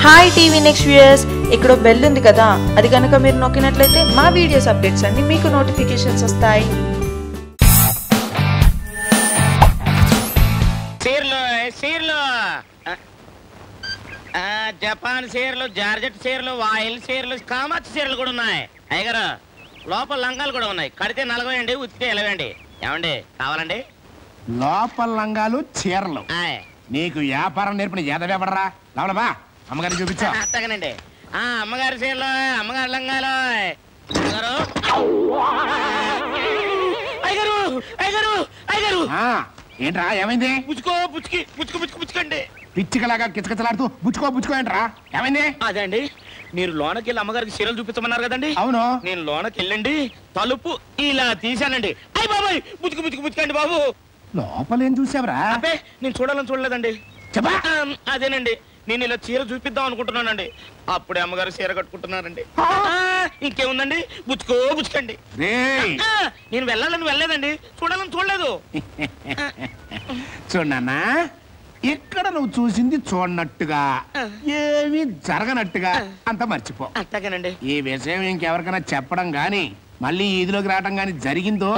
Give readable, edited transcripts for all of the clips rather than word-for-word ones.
Hi TV next viewers, ఇక్కడ bell ఉంది కదా, అది కనుక మీరు నొక్కినట్లయితే మా వీడియోస్ అప్డేట్స్ అన్ని మీకు నోటిఫికేషన్స్ వస్తాయి. జపాన్ చీరలు, జార్జెట్ చీరలు, వాయిల్ చీరలు, కామాచి చీరలు కూడా ఉన్నాయి. అయ్యగారు లోపల లంగాలు కూడా ఉన్నాయి. కడితే 40 అండి, ఉతికితే 20 అండి. ఏమండి కావాలండి? లోపల లంగాలు చీరలు నీకు వ్యాపారం నేర్పిన ఎదవెవడరా? లావడమా అమ్మగారిని చూపించా. అత్తగనండి. అమ్మగారి చీరలు, అమ్మగారి లంగాలు. అయ్యగారు అయ్యగారు అయ్యగారు ఏంట్రా ఏమైంది? పుచ్చుకోండి. పిచ్చికలాగా కిచకిచలాడుతూ బుచ్చుకో ఏంట్రా ఏమైంది? అదే అండి, మీరు లోనకి వెళ్ళి అమ్మగారికి చీరలు చూపించమన్నారు కదండి. అవును, నేను లోనకి వెళ్ళండి, తలుపు ఇలా తీశానండి. అయ్యి బాబాయ్, బుచ్చుకండి బాబు. లోపలేం చూసావరా? అబ్బే, నేను చూడలేదండి. చెప్పా. అదేనండి, నేను ఇలా చీర చూపిద్దాం అనుకుంటున్నానండి. అప్పుడే అమ్మగారు చీర కట్టుకుంటున్నారండి. ఇంకేముందండి, బుచ్చుకోండి. నేను వెళ్ళాలని వెళ్ళలేదండి, చూడాలని చూడలేదు. చూడన్నా, ఇక్కడ నువ్వు చూసింది చూడనట్టుగా, ఏమీ జరగనట్టుగా అంత మర్చిపో. అంతేగానండి. ఈ విషయం ఇంకెవరికైనా చెప్పడం గాని, మళ్ళీ ఈదిలోకి రావడం గాని జరిగిందో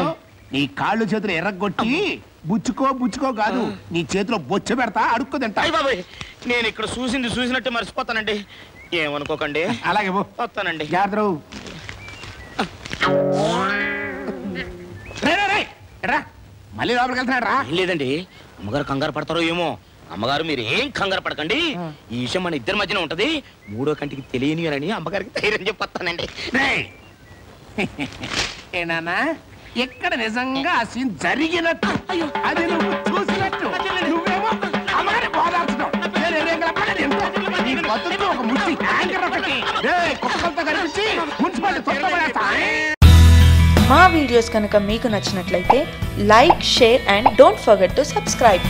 నీ కాళ్ళు చేతులు ఎర్రగొట్టి బుచ్చుకో కాదు, నీ చేతిలో బొచ్చ పెడతా, అడుక్కు తింటా. బాబాయ్, నేను ఇక్కడ చూసినట్టు మర్చిపోతానండి, ఏమనుకోకండి. అలాగే వస్తానండి. జాగ్రత్త. మళ్ళీ లోపలికి వెళ్తున్నాడు రా. లేదండి, అమ్మగారు కంగారు పడతారో ఏమో. అమ్మగారు మీరు ఏం కంగారు పడకండి, ఈ విషయం మన ఇద్దరి మధ్యన ఉంటది. మూడో కంటికి తెలియని అని అమ్మగారికి ధైర్యం చెప్పొస్తానండి. ఏనా, ఎక్కడ నిజంగా ఆ సీన్ జరిగినట్టు, అది నువ్వు చూసినట్టు, నువ్వేమో అమ్మగారి బోధార్చడం. ఒక ముట్టి యాంకర్ ఒకటి కుక్కలతో కనిపించి మున్సిపాలిటీ. మా వీడియోస్ కనుక మీకు నచ్చినట్లయితే like, share and don't forget to subscribe.